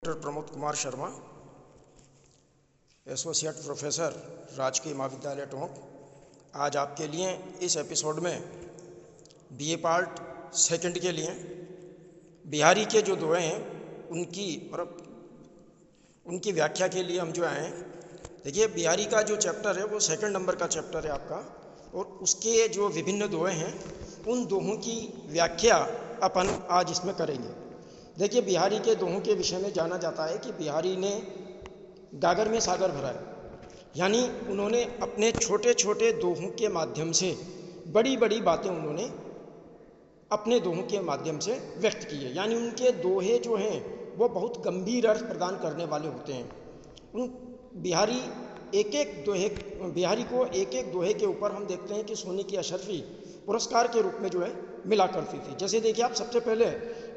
Doctor Pramod Kumar Sharma, associate professor, राजकीय महाविद्यालय टोंक। आज आपके लिए इस एपिसोड में बीए पार्ट सेकंड के लिए बिहारी के जो दोहे हैं उनकी व्याख्या के लिए हम जो आए हैं। देखिए, बिहारी का जो चैप्टर है वो सेकंड नंबर का चैप्टर है आपका, और उसके जो विभिन्न दोहे हैं उन दोहों की व्याख्या अपन आज इसमें करेंगे। देखिए, बिहारी के दोहों के विषय में जाना जाता है कि बिहारी ने गागर में सागर भरा है, यानी उन्होंने अपने छोटे छोटे दोहों के माध्यम से बड़ी बड़ी बातें उन्होंने अपने दोहों के माध्यम से व्यक्त की है। यानी उनके दोहे जो हैं वो बहुत गंभीर अर्थ प्रदान करने वाले होते हैं। बिहारी को एक एक दोहे के ऊपर हम देखते हैं कि सोने की अशर्फी पुरस्कार के रूप में जो है मिला करती थी। जैसे देखिए, आप सबसे पहले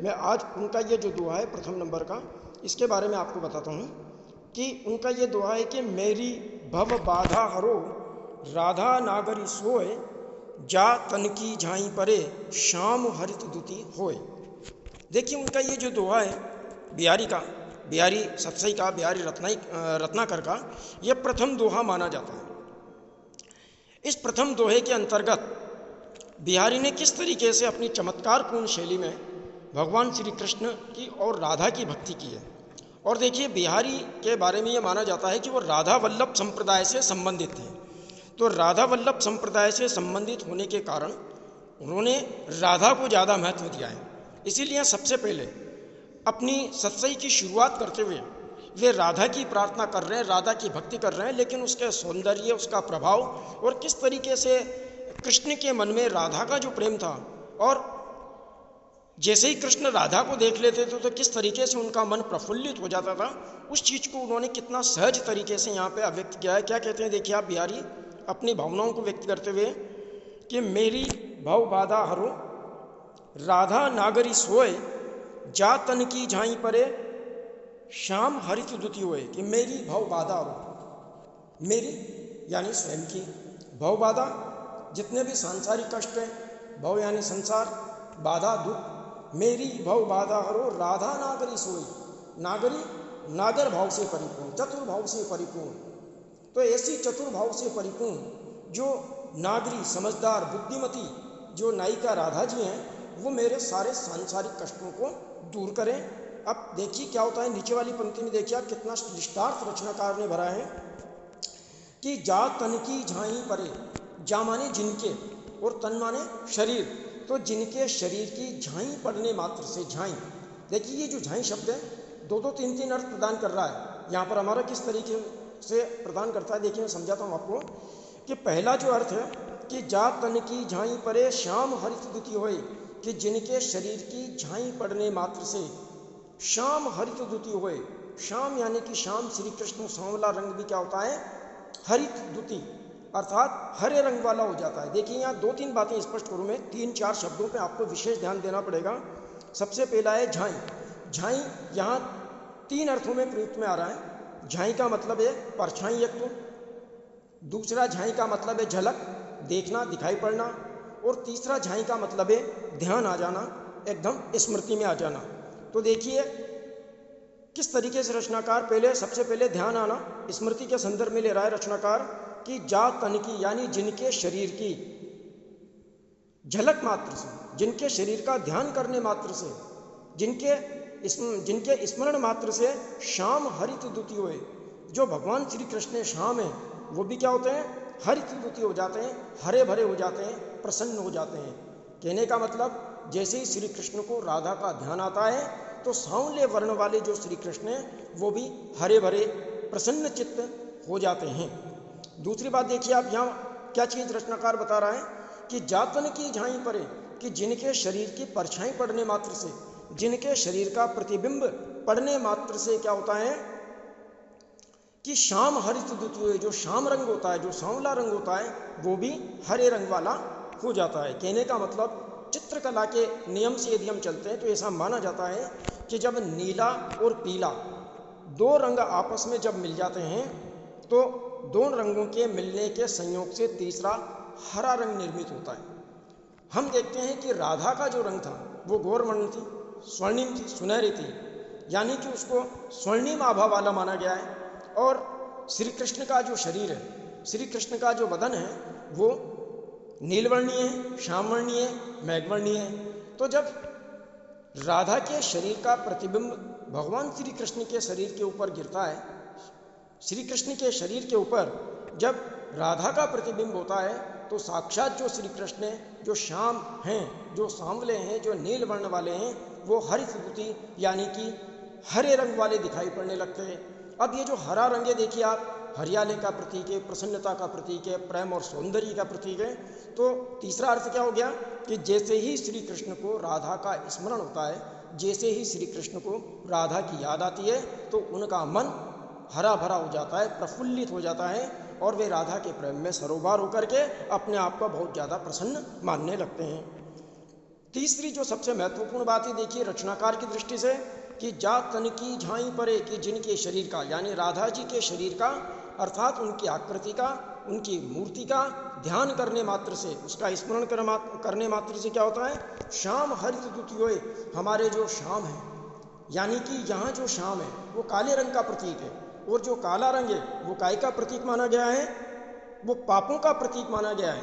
मैं आज उनका ये जो दोहा है प्रथम नंबर का, इसके बारे में आपको बताता हूँ कि उनका ये दोहा है कि मेरी भव बाधा हरो राधा नागरी सोए, जा तन की झाई परे श्याम हरित दुति होए। देखिए, उनका ये जो दोहा है बिहारी सतसई का, बिहारी रत्नाकर का ये प्रथम दोहा माना जाता है। इस प्रथम दोहे के अंतर्गत बिहारी ने किस तरीके से अपनी चमत्कारपूर्ण शैली में भगवान श्री कृष्ण की और राधा की भक्ति की है। और देखिए, बिहारी के बारे में ये माना जाता है कि वो राधा वल्लभ संप्रदाय से संबंधित थे। तो राधा वल्लभ संप्रदाय से संबंधित होने के कारण उन्होंने राधा को ज़्यादा महत्व दिया है। इसीलिए सबसे पहले अपनी सत्सई की शुरुआत करते हुए वे राधा की प्रार्थना कर रहे हैं, राधा की भक्ति कर रहे हैं, लेकिन उसके सौंदर्य, उसका प्रभाव और किस तरीके से कृष्ण के मन में राधा का जो प्रेम था, और जैसे ही कृष्ण राधा को देख लेते थे तो किस तरीके से उनका मन प्रफुल्लित हो जाता था, उस चीज़ को उन्होंने कितना सहज तरीके से यहाँ पे अभिव्यक्त किया है। क्या कहते हैं, देखिए आप बिहारी अपनी भावनाओं को व्यक्त करते हुए कि मेरी भव बाधा हरो राधा नागरी सोए, जा तन की झाई परे श्याम हरित दुति होए। कि मेरी भव बाधा हरो, मेरी यानी स्वयं की, भव बाधा जितने भी सांसारिक कष्ट हैं, भव यानी संसार, बाधा दुख, मेरी भव बाधा हरो राधा नागरी सोई। नागरी नागर भाव से परिपूर्ण, चतुर्भाव से परिपूर्ण। तो ऐसी चतुर्भाव से परिपूर्ण जो नागरी, समझदार, बुद्धिमती जो नायिका राधा जी हैं, वो मेरे सारे सांसारिक कष्टों को दूर करें। अब देखिए क्या होता है, नीचे वाली पंक्ति में देखिए आप कितना विस्तार रचनाकार ने भरा है कि जा तन की झाई परे, जा माने जिनके और तन माने शरीर, तो जिनके शरीर की झाई पड़ने मात्र से, झाई, देखिए ये जो झाई शब्द है दो तीन अर्थ प्रदान कर रहा है। यहाँ पर हमारा किस तरीके से प्रदान करता है, देखिए मैं समझाता हूँ आपको कि पहला जो अर्थ है कि जा तन की झाई परे श्याम हरित दुति होए, कि जिनके शरीर की झाई पड़ने मात्र से श्याम हरित दुति होए। श्याम यानी कि श्याम श्री कृष्ण, सांवला रंग भी क्या होता है, हरित दुति अर्थात हरे रंग वाला हो जाता है। देखिए यहाँ दो तीन बातें स्पष्ट करूँ मैं, तीन चार शब्दों पे आपको विशेष ध्यान देना पड़ेगा। सबसे पहला है झाई। झाई यहाँ तीन अर्थों में प्रयुक्त में आ रहा है। झाई का मतलब है परछाई एक, तो दूसरा झाई का मतलब है झलक, देखना, दिखाई पड़ना, और तीसरा झाई का मतलब है ध्यान आ जाना, एकदम स्मृति में आ जाना। तो देखिए किस तरीके से रचनाकार सबसे पहले ध्यान आना, स्मृति के संदर्भ में ले रहा है रचनाकार कि जा तन की यानी जिनके शरीर की झलक मात्र से, जिनके शरीर का ध्यान करने मात्र से, जिनके स्मरण मात्र से श्याम हरित दुति होए। जो भगवान श्री कृष्ण श्याम है वो भी क्या होते हैं, हरित दुति हो जाते हैं, हरे भरे हो जाते हैं, प्रसन्न हो जाते हैं। कहने का मतलब जैसे ही श्री कृष्ण को राधा का ध्यान आता है तो सांवले वर्ण वाले जो श्री कृष्ण हैं वो भी हरे भरे प्रसन्न चित्त हो जाते हैं। दूसरी बात देखिए आप, यहाँ क्या चीज़ रचनाकार बता रहा है कि जातन की झाई परे, कि जिनके शरीर की परछाई पड़ने मात्र से, जिनके शरीर का प्रतिबिंब पड़ने मात्र से क्या होता है कि श्याम हरित दुति हुए, जो श्याम रंग होता है, जो सांवला रंग होता है, वो भी हरे रंग वाला हो जाता है। कहने का मतलब चित्रकला के नियम से यदि हम चलते हैं तो ऐसा माना जाता है कि जब नीला और पीला दो रंग आपस में जब मिल जाते हैं तो दोनों रंगों के मिलने के संयोग से तीसरा हरा रंग निर्मित होता है। हम देखते हैं कि राधा का जो रंग था वो गौरवर्ण थी, स्वर्णिम थी, सुनहरी थी, यानी कि उसको स्वर्णिम आभा वाला माना गया है। और श्री कृष्ण का जो शरीर है, श्री कृष्ण का जो बदन है वो नीलवर्णीय है, श्यामवर्णीय है, मेघवर्णीय है। तो जब राधा के शरीर का प्रतिबिंब भगवान श्री कृष्ण के शरीर के ऊपर गिरता है, श्री कृष्ण के शरीर के ऊपर जब राधा का प्रतिबिंब होता है तो साक्षात जो श्री कृष्ण है, जो श्याम हैं, जो सांवले हैं, जो नील वर्ण वाले हैं, वो हरित विभूति यानी कि हरे रंग वाले दिखाई पड़ने लगते हैं। अब ये जो हरा रंग है देखिए आप, हरियाले का प्रतीक है, प्रसन्नता का प्रतीक है, प्रेम और सौंदर्य का प्रतीक है। तो तीसरा अर्थ क्या हो गया कि जैसे ही श्री कृष्ण को राधा का स्मरण होता है, जैसे ही श्री कृष्ण को राधा की याद आती है तो उनका मन हरा भरा हो जाता है, प्रफुल्लित हो जाता है और वे राधा के प्रेम में सरोवर होकर के अपने आप को बहुत ज़्यादा प्रसन्न मानने लगते हैं। तीसरी जो सबसे महत्वपूर्ण बात है देखिए रचनाकार की दृष्टि से कि जा तन की झाई परे, कि जिनके शरीर का यानी राधा जी के शरीर का अर्थात उनकी आकृति का, उनकी मूर्ति का ध्यान करने मात्र से, उसका स्मरण करने मात्र से क्या होता है, श्याम हरित द्वितीयों, हमारे जो श्याम है, यानी कि यहाँ जो श्याम है वो काले रंग का प्रतीक है और जो काला रंग है वो काय का प्रतीक माना गया है, वो पापों का प्रतीक माना गया है।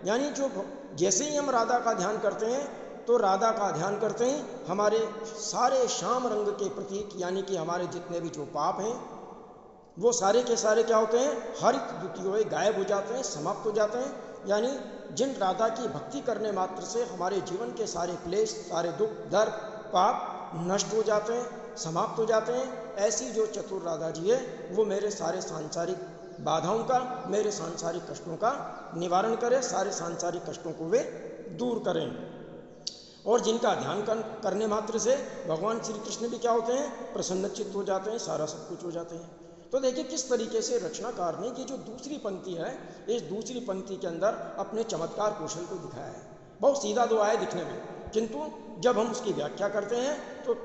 यानी जो जैसे ही हम राधा का ध्यान करते हैं तो राधा का ध्यान करते ही हमारे सारे श्याम रंग के प्रतीक यानी कि हमारे जितने भी जो पाप हैं वो सारे के सारे क्या होते हैं, हरित द्वितीयों, गायब हो जाते हैं, समाप्त हो जाते हैं। यानी जिन राधा की भक्ति करने मात्र से हमारे जीवन के सारे क्लेश, सारे दुख, दर्द, पाप नष्ट हो जाते हैं, समाप्त हो जाते हैं। ऐसी जो चतुर राधा जी है वो मेरे सारे सांसारिक बाधाओं का, मेरे सांसारिक कष्टों का निवारण करें, सारे सांसारिक कष्टों को वे दूर करें। और जिनका ध्यान करने मात्र से भगवान श्री कृष्ण भी क्या होते हैं, प्रसन्नचित्त हो जाते हैं, सारा सब कुछ हो जाते हैं। तो देखिए किस तरीके से रचनाकार ने ये जो दूसरी पंक्ति है, इस दूसरी पंक्ति के अंदर अपने चमत्कार कौशल को दिखाया है। बहुत सीधा दुआ है दिखने में, किंतु जब हम उसकी व्याख्या करते हैं तो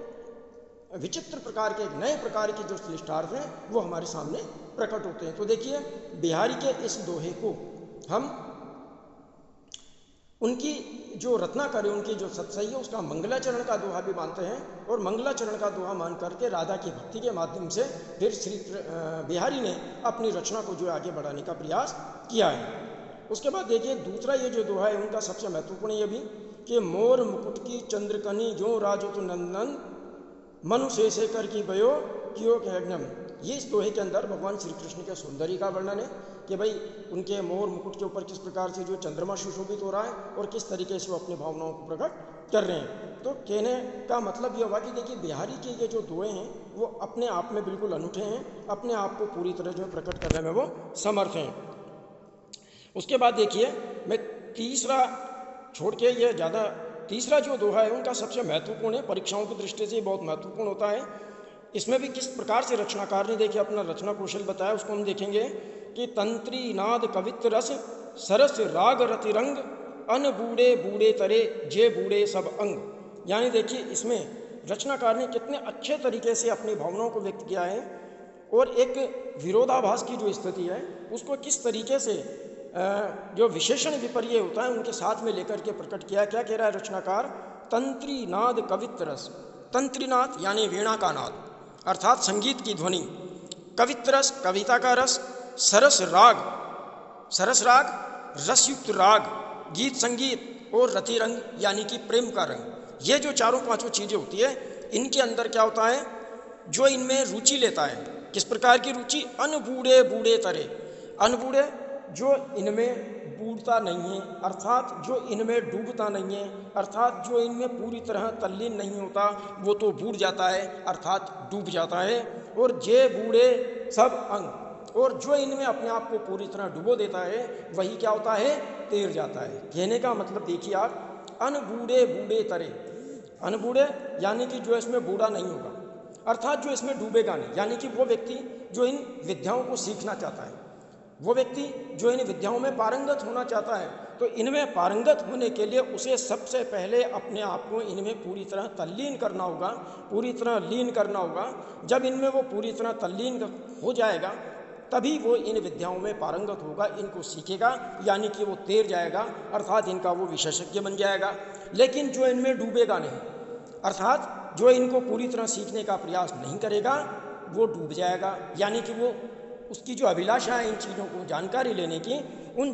विचित्र प्रकार के, नए प्रकार के जो श्लिष्टार्थ हैं वो हमारे सामने प्रकट होते हैं। तो देखिए बिहारी के इस दोहे को हम उनकी जो रत्नाकर है, उनकी जो सत्सई है, उसका मंगलाचरण का दोहा भी मानते हैं और मंगलाचरण का दोहा मान करके राधा की भक्ति के माध्यम से फिर श्री बिहारी ने अपनी रचना को जो आगे बढ़ाने का प्रयास किया है। उसके बाद देखिए दूसरा ये जो दोहा है उनका सबसे महत्वपूर्ण ये भी कि मोर मुकुट की चंद्रकनी जो राजो तो नंदन मनु से कर की बयो कियो के यज्ञम। ये इस दोहे के अंदर भगवान श्री कृष्ण के सौंदर्य का वर्णन है कि भाई उनके मोर मुकुट के ऊपर किस प्रकार से जो चंद्रमा सुशोभित हो रहा है और किस तरीके से वो अपनी भावनाओं को प्रकट कर रहे हैं। तो कहने का मतलब ये हुआ कि देखिए बिहारी के ये जो दोहे हैं वो अपने आप में बिल्कुल अनूठे हैं, अपने आप को पूरी तरह जो प्रकट करने में वो समर्थ हैं। उसके बाद देखिए मैं तीसरा छोड़ के ये ज़्यादा, तीसरा जो दोहा है उनका सबसे महत्वपूर्ण है, परीक्षाओं की दृष्टि से बहुत महत्वपूर्ण होता है। इसमें भी किस प्रकार से रचनाकार ने देखिए अपना रचना कौशल बताया, उसको हम देखेंगे कि तंत्री नाद कवित्र रस सरस राग रतिरंग अन बूढ़े बूढ़े तरे जे बूढ़े सब अंग। यानी देखिए इसमें रचनाकार ने कितने अच्छे तरीके से अपनी भावनाओं को व्यक्त किया है और एक विरोधाभास की जो स्थिति है उसको किस तरीके से जो विशेषण विपर्य होता है उनके साथ में लेकर के प्रकट किया। क्या कह रहा है रचनाकार, तंत्री नाद कवित्र रस, तंत्रीनाद यानी वीणा का नाद अर्थात संगीत की ध्वनि, कवित्र रस कविता का रस, सरस राग, सरस राग रसयुक्त राग, गीत संगीत और रति रंग यानी कि प्रेम का रंग। ये जो चारों पांचों चीज़ें होती है इनके अंदर क्या होता है, जो इनमें रुचि लेता है, किस प्रकार की रुचि, अनबूढ़े बूढ़े तरे, अनबूढ़े जो इनमें बूढ़ता नहीं है अर्थात जो इनमें डूबता नहीं है अर्थात जो इनमें पूरी तरह तल्लीन नहीं होता वो तो बूढ़ जाता है अर्थात डूब जाता है, और जे बूढ़े सब अंग, और जो इनमें अपने आप को पूरी तरह डुबो देता है वही क्या होता है, तैर जाता है। कहने का मतलब देखिए आप, अनबूढ़े बूढ़े तरे, अनबूढ़े यानी कि जो इसमें बूढ़ा नहीं होगा अर्थात जो इसमें डूबेगा नहीं, यानी कि वो व्यक्ति जो इन विद्याओं को सीखना चाहता है, वो व्यक्ति जो इन विद्याओं में पारंगत होना चाहता है, तो इनमें पारंगत होने के लिए उसे सबसे पहले अपने आप को इनमें पूरी तरह तल्लीन करना होगा, पूरी तरह लीन करना होगा। जब इनमें वो पूरी तरह तल्लीन हो जाएगा तभी वो इन विद्याओं में पारंगत होगा, इनको सीखेगा, यानी कि वो तैर जाएगा अर्थात इनका वो विशेषज्ञ बन जाएगा। लेकिन जो इनमें डूबेगा नहीं अर्थात जो इनको पूरी तरह सीखने का प्रयास नहीं करेगा वो डूब जाएगा, यानी कि वो उसकी जो अभिलाषा है इन चीज़ों को जानकारी लेने की, उन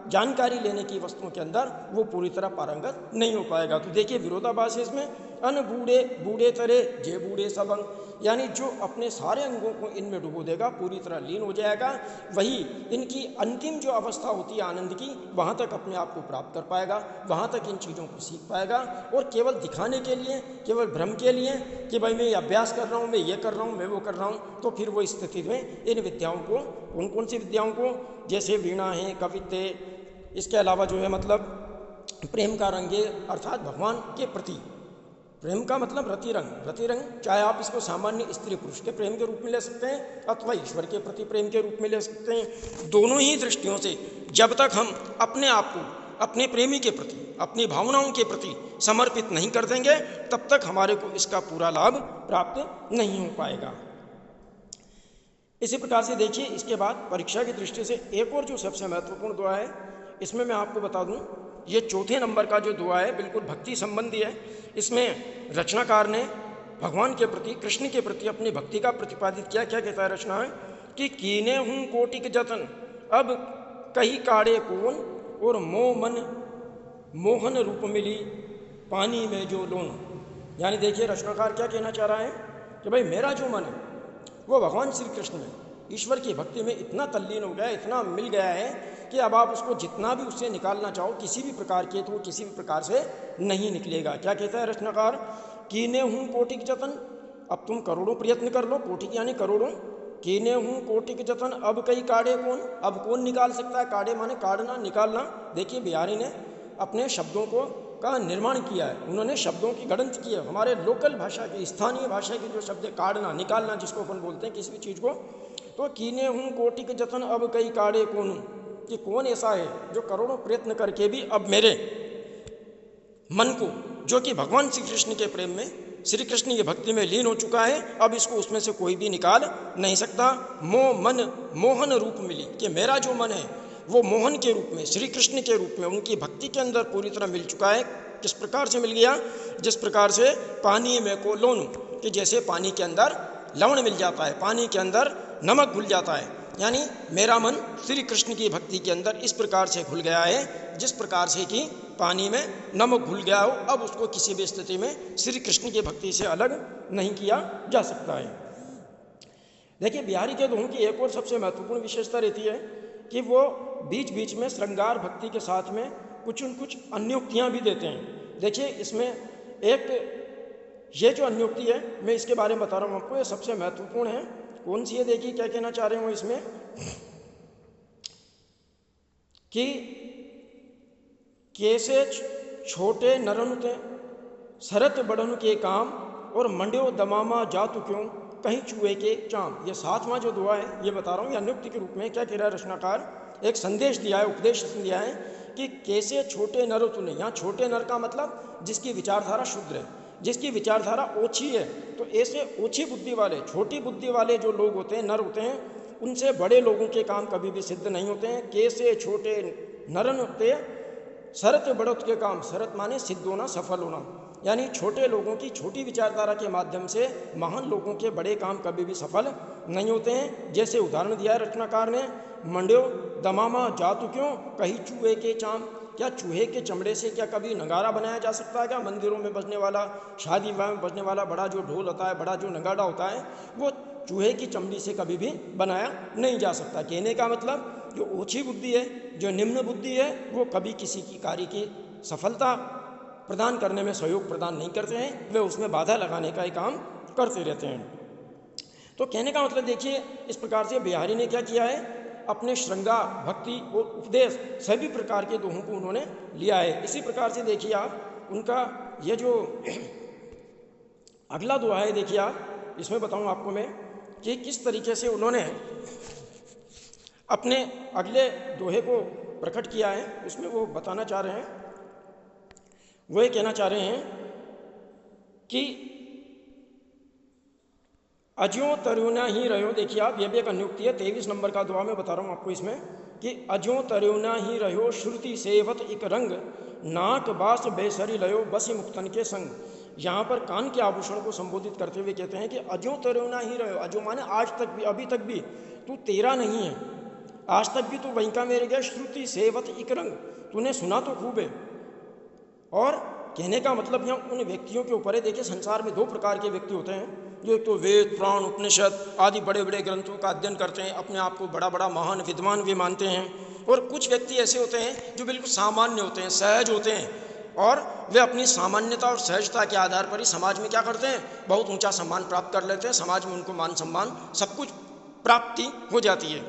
जानकारी लेने की वस्तुओं के अंदर वो पूरी तरह पारंगत नहीं हो पाएगा। तो देखिए विरोधाभास है इसमें, अन बूढ़े बूढ़े तरे जे बूढ़े सब अंग, यानी जो अपने सारे अंगों को इनमें डुबो देगा, पूरी तरह लीन हो जाएगा, वही इनकी अंतिम जो अवस्था होती है आनंद की, वहाँ तक अपने आप को प्राप्त कर पाएगा, वहाँ तक इन चीज़ों को सीख पाएगा। और केवल दिखाने के लिए, केवल भ्रम के लिए कि भाई मैं ये अभ्यास कर रहा हूँ, मैं ये कर रहा हूँ, मैं वो कर रहा हूँ, तो फिर वो इस स्थिति में इन विद्याओं को, कौन कौन सी विद्याओं को, जैसे वीणा है, कवित्ते, इसके अलावा जो है मतलब प्रेम का रंग है, अर्थात भगवान के प्रति प्रेम का मतलब रति रंग, चाहे आप इसको सामान्य स्त्री पुरुष के प्रेम के रूप में ले सकते हैं अथवा ईश्वर के प्रति प्रेम के रूप में ले सकते हैं। दोनों ही दृष्टियों से जब तक हम अपने आप को अपने प्रेमी के प्रति, अपनी भावनाओं के प्रति समर्पित नहीं कर देंगे, तब तक हमारे को इसका पूरा लाभ प्राप्त नहीं हो पाएगा। इसी प्रकार से देखिए, इसके बाद परीक्षा की दृष्टि से एक और जो सबसे महत्वपूर्ण दुआ है, इसमें मैं आपको बता दूं, ये चौथे नंबर का जो दुआ है बिल्कुल भक्ति संबंधी है। इसमें रचनाकार ने भगवान के प्रति, कृष्ण के प्रति अपनी भक्ति का प्रतिपादित किया। क्या कहता है रचना है कि कीने हूँ कोटिक जतन अब कही काड़े कौन, और मन मोहन रूप मिली पानी में जो लोन। यानी देखिए रचनाकार क्या कहना चाह रहा है कि भाई मेरा जो मन है वो भगवान श्री कृष्ण में, ईश्वर की भक्ति में इतना तल्लीन हो गया, इतना मिल गया है कि अब आप उसको जितना भी उससे निकालना चाहो किसी भी प्रकार के, तो वो किसी भी प्रकार से नहीं निकलेगा। क्या कहता है रचनाकार, कीने हूँ कोटिक जतन, अब तुम करोड़ों प्रयत्न कर लो, कोटिक यानी करोड़ों, कीने हूँ कोटिक जतन अब कई काड़े कौन, अब कौन निकाल सकता है, काड़े माने काटना, निकालना। देखिए बिहारी ने अपने शब्दों को का निर्माण किया है, उन्होंने शब्दों की गणित की है, हमारे लोकल भाषा की, स्थानीय भाषा की जो शब्द काटना, निकालना जिसको अपन बोलते हैं किसी भी चीज़ को। तो कीने हूँ कोटिक जतन अब कई काड़े कौन, कि कौन ऐसा है जो करोड़ों प्रयत्न करके भी अब मेरे मन को, जो कि भगवान श्री कृष्ण के प्रेम में, श्री कृष्ण की भक्ति में लीन हो चुका है, अब इसको उसमें से कोई भी निकाल नहीं सकता। मन मोहन रूप मिली, कि मेरा जो मन है वो मोहन के रूप में, श्री कृष्ण के रूप में, उनकी भक्ति के अंदर पूरी तरह मिल चुका है। किस प्रकार से मिल गया, जिस प्रकार से पानी में को लोन, कि जैसे पानी के अंदर लवण मिल जाता है, पानी के अंदर नमक घुल जाता है, यानी मेरा मन श्री कृष्ण की भक्ति के अंदर इस प्रकार से घुल गया है, जिस प्रकार से कि पानी में नमक घुल गया हो, अब उसको किसी भी स्थिति में श्री कृष्ण की भक्ति से अलग नहीं किया जा सकता है। देखिए बिहारी के दोहों की एक और सबसे महत्वपूर्ण विशेषता रहती है कि वो बीच बीच में श्रृंगार भक्ति के साथ में कुछ न कुछ अन्योक्तियाँ भी देते हैं। देखिए इसमें एक ये जो अन्योक्ति है, मैं इसके बारे में बता रहा हूँ आपको, ये सबसे महत्वपूर्ण है। कौन सी है, देखिए क्या कहना चाह रहे हो इसमें, कि कैसे छोटे नरन ते सरत बड़न के काम, और मंड्यो दमामा जातु क्यों कहीं चूहे के चाम। ये सातवां जो दुआ है ये बता रहा हूँ, या अन्योक्ति के रूप में क्या कह रहा है रचनाकार, एक संदेश दिया है, उपदेश दिया है कि कैसे छोटे नर तूने। यहाँ छोटे नर का मतलब जिसकी विचारधारा शुद्ध है, जिसकी विचारधारा ओछी है। तो ऐसे ओछी बुद्धि वाले, छोटी बुद्धि वाले जो लोग होते हैं, नर होते हैं, उनसे बड़े लोगों के काम कभी भी सिद्ध नहीं होते हैं। कैसे छोटे नरन होते सरत बढ़त के काम, सरत माने सिद्ध होना, सफल होना, यानी छोटे लोगों की छोटी विचारधारा के माध्यम से महान लोगों के बड़े काम कभी भी सफल नहीं होते हैं। जैसे उदाहरण दिया है रचनाकार ने, मंड्यो दमामा जातु क्यों कहीं चूहे के चाम। क्या चूहे के चमड़े से क्या कभी नगारा बनाया जा सकता है क्या? मंदिरों में बजने वाला, शादी विवाह में बजने वाला बड़ा जो ढोल होता है, बड़ा जो नगाड़ा होता है, वो चूहे की चमड़ी से कभी भी बनाया नहीं जा सकता। कहने का मतलब जो ओछी बुद्धि है, जो निम्न बुद्धि है, वो कभी किसी की कार्य की सफलता प्रदान करने में सहयोग प्रदान नहीं करते हैं, वे उसमें बाधा लगाने का ही काम करते रहते हैं। तो कहने का मतलब देखिए, इस प्रकार से बिहारी ने क्या किया है, अपने श्रृंगार, भक्ति और उपदेश सभी प्रकार के दोहों को उन्होंने लिया है। इसी प्रकार से देखिए आप, उनका ये जो अगला दोहा है, देखिए आप, इसमें बताऊं आपको मैं कि किस तरीके से उन्होंने अपने अगले दोहे को प्रकट किया है। उसमें वो बताना चाह रहे हैं, वो ये कहना चाह रहे हैं कि अज्यों तरुना ही रहो। देखिए आप, यह भी एक अनुक्ति है, 23 नंबर का दुआ में बता रहा हूँ आपको इसमें, कि अज्यों तरुना ही रहो श्रुति सेवत एक रंग, नाक बास बेसरी लयो बसी मुक्तन के संग। यहाँ पर कान के आभूषण को संबोधित करते हुए कहते हैं कि अजो तरोना ही रहो। अजो माने आज तक भी, अभी तक भी तू तेरा नहीं है, आज तक भी तू वहीं का मेरे गया। श्रुति सेवत इकरंग, तूने सुना तो खूब है। और कहने का मतलब यहाँ उन व्यक्तियों के ऊपर है। देखिए संसार में दो प्रकार के व्यक्ति होते हैं, जो एक तो वेद पुराण उपनिषद आदि बड़े बड़े ग्रंथों का अध्ययन करते हैं, अपने आप को बड़ा बड़ा महान विद्वान भी मानते हैं। और कुछ व्यक्ति ऐसे होते हैं जो बिल्कुल सामान्य होते हैं, सहज होते हैं, और वे अपनी सामान्यता और सहजता के आधार पर ही समाज में क्या करते हैं, बहुत ऊंचा सम्मान प्राप्त कर लेते हैं। समाज में उनको मान सम्मान सब कुछ प्राप्ति हो जाती है।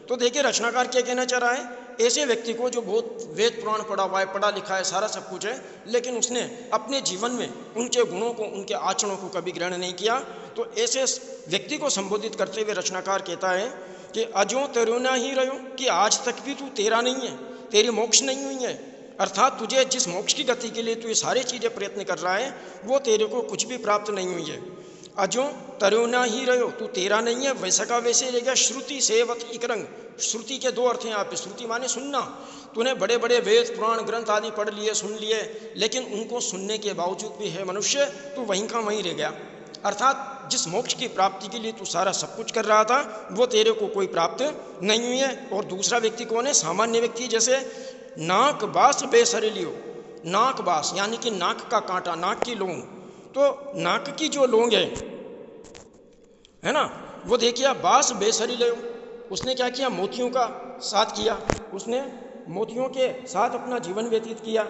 तो देखिए रचनाकार क्या कहना चाह रहा है, ऐसे व्यक्ति को जो बहुत वेद पुराण पढ़ा हुआ है, पढ़ा लिखा है, सारा सब कुछ है, लेकिन उसने अपने जीवन में उनके गुणों को, उनके आचरणों को कभी ग्रहण नहीं किया, तो ऐसे व्यक्ति को संबोधित करते हुए रचनाकार कहता है कि अजो तरोना ही रहो, कि आज तक भी तू तेरा नहीं है, तेरी मोक्ष नहीं हुई है। अर्थात तुझे जिस मोक्ष की गति के लिए तू ये सारी चीज़ें प्रयत्न कर रहा है, वो तेरे को कुछ भी प्राप्त नहीं हुई है। अजो तरोना ही रहो, तू तेरा नहीं है, वैसा का वैसे रहेगा। श्रुति सेवत इकरंग, श्रुति के दो अर्थ हैं यहाँ पे। श्रुति माने सुनना। तूने बड़े बड़े वेद पुराण ग्रंथ आदि पढ़ लिए, सुन लिए, लेकिन उनको सुनने के बावजूद भी है मनुष्य तू वहीं का वहीं रह गया। अर्थात जिस मोक्ष की प्राप्ति के लिए तू सारा सब कुछ कर रहा था, वो तेरे को कोई प्राप्त नहीं हुई है। और दूसरा व्यक्ति कौन है, सामान्य व्यक्ति, जैसे नाक बास बेसरेलियो। नाक बास यानी कि नाक का कांटा, नाक की लोंग। तो नाक की जो लोंग है ना, वो देखिए बास बेसरेलियो, उसने क्या किया, मोतियों का साथ किया, उसने मोतियों के साथ अपना जीवन व्यतीत किया,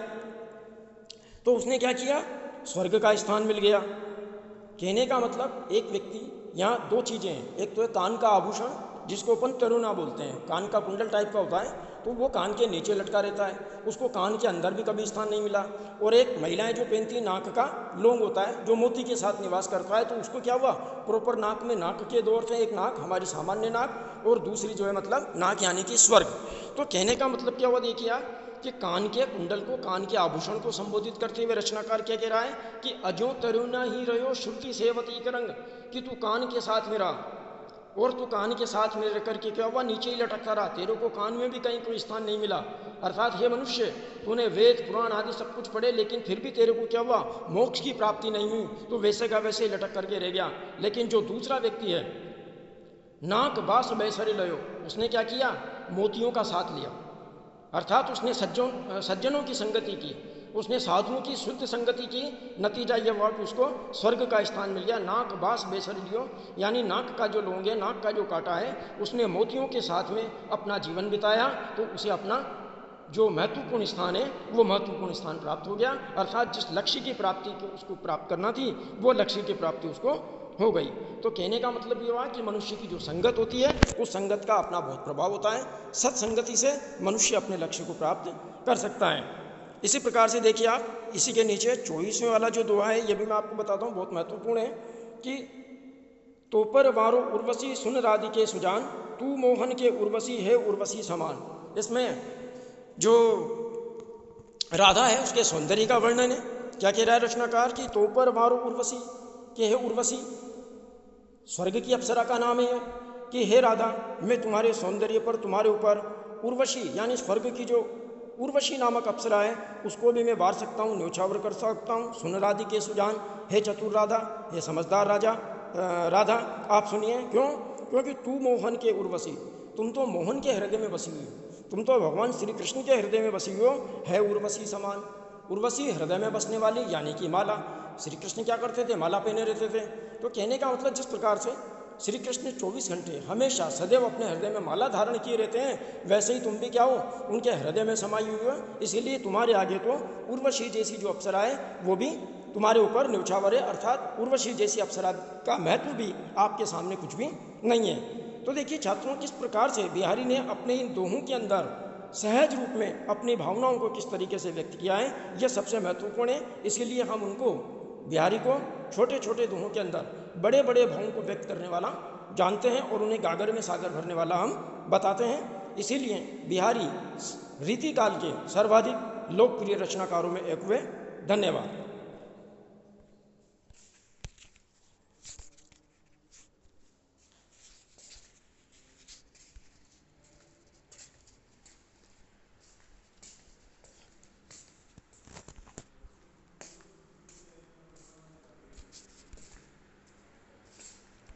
तो उसने क्या किया, स्वर्ग का स्थान मिल गया। कहने का मतलब एक व्यक्ति, यहाँ दो चीज़ें हैं, एक तो है कान का आभूषण जिसको अपन तरुणा बोलते हैं, कान का कुंडल टाइप का होता है, तो वो कान के नीचे लटका रहता है, उसको कान के अंदर भी कभी स्थान नहीं मिला। और एक महिलाएं जो पहनती हैं, नाक का लोंग होता है जो मोती के साथ निवास करता है, तो उसको क्या हुआ, प्रॉपर नाक में, नाक के दो अर्थ हैं, एक नाक हमारी सामान्य नाक, और दूसरी जो है मतलब नाक यानी कि स्वर्ग। तो कहने का मतलब क्या हुआ, देखिए कि कान के कुंडल को, कान के आभूषण को संबोधित करते हुए रचनाकार क्या कह रहा है कि अजो तरुणा ही रहो श्रुति सेवती करंग, कि तू कान के साथ में रहा, और तू कान के साथ में रह करके क्या हुआ, नीचे ही लटकता रहा, तेरे को कान में भी कहीं कोई स्थान नहीं मिला। अर्थात हे मनुष्य, तूने वेद पुराण आदि सब कुछ पढ़े, लेकिन फिर भी तेरे को क्या हुआ, मोक्ष की प्राप्ति नहीं हुई, तो वैसे का वैसे ही लटक करके रह गया। लेकिन जो दूसरा व्यक्ति है, नाक बास बैसरे लयो, उसने क्या किया, मोतियों का साथ लिया, अर्थात उसने सज्जनों की संगति की, उसने साधुओं की शुद्ध संगति की, नतीजा यह हुआ कि उसको स्वर्ग का स्थान मिल गया। नाक बास बेसर लियो, यानी नाक का जो लोंग है, नाक का जो कांटा है, उसने मोतियों के साथ में अपना जीवन बिताया, तो उसे अपना जो महत्वपूर्ण स्थान है वो महत्वपूर्ण स्थान प्राप्त हो गया। अर्थात जिस लक्ष्य की प्राप्ति को उसको प्राप्त करना थी, वो लक्ष्य की प्राप्ति उसको हो गई। तो कहने का मतलब ये हुआ कि मनुष्य की जो संगत होती है, उस संगत का अपना बहुत प्रभाव होता है। सत्संगति से मनुष्य अपने लक्ष्य को प्राप्त कर सकता है। इसी प्रकार से देखिए आप, इसी के नीचे 24वें वाला जो दोहा है, ये भी मैं आपको बताता हूँ, बहुत महत्वपूर्ण है कि तोपर वारो उर्वशी सुन राधिके सुजान, तू मोहन के उर्वशी है उर्वशी समान। इसमें जो राधा है उसके सौंदर्य का वर्णन है। क्या कह रहा है रचनाकार कि तोपर वारो उर्वशी, कि हे उर्वशी, स्वर्ग की अप्सरा का नाम है कि हे राधा, मैं तुम्हारे सौंदर्य पर, तुम्हारे ऊपर उर्वशी यानी स्वर्ग की जो उर्वशी नामक अप्सरा है उसको भी मैं वार सकता हूँ, न्योछावर कर सकता हूँ। सुन राधिके सुजान, हे चतुर राधा, हे समझदार राधा आप सुनिए। क्यों? क्योंकि तू मोहन के उर्वशी, तुम तो मोहन के हृदय में बसी हुई हो, तुम तो भगवान श्री कृष्ण के हृदय में बसी हुई हो। है उर्वशी समान, उर्वशी हृदय में बसने वाली यानी कि माला। श्री कृष्ण क्या करते थे, माला पहने रहते थे। तो कहने का मतलब जिस प्रकार से श्री कृष्ण 24 घंटे हमेशा सदैव अपने हृदय में माला धारण किए रहते हैं, वैसे ही तुम भी क्या हो, उनके हृदय में समाई हुई हो। इसीलिए तुम्हारे आगे तो उर्वशी जैसी जो अप्सरा है वो भी तुम्हारे ऊपर न्योछावर है। अर्थात उर्वशी जैसी अप्सरा का महत्व भी आपके सामने कुछ भी नहीं है। तो देखिए छात्रों, किस प्रकार से बिहारी ने अपने इन दोहों के अंदर सहज रूप में अपनी भावनाओं को किस तरीके से व्यक्त किया है, यह सबसे महत्वपूर्ण है। इसीलिए हम उनको, बिहारी को, छोटे छोटे दोहों के अंदर बड़े बड़े भावों को व्यक्त करने वाला जानते हैं और उन्हें गागर में सागर भरने वाला हम बताते हैं। इसीलिए बिहारी रीतिकाल के सर्वाधिक लोकप्रिय रचनाकारों में एक हुए। धन्यवाद।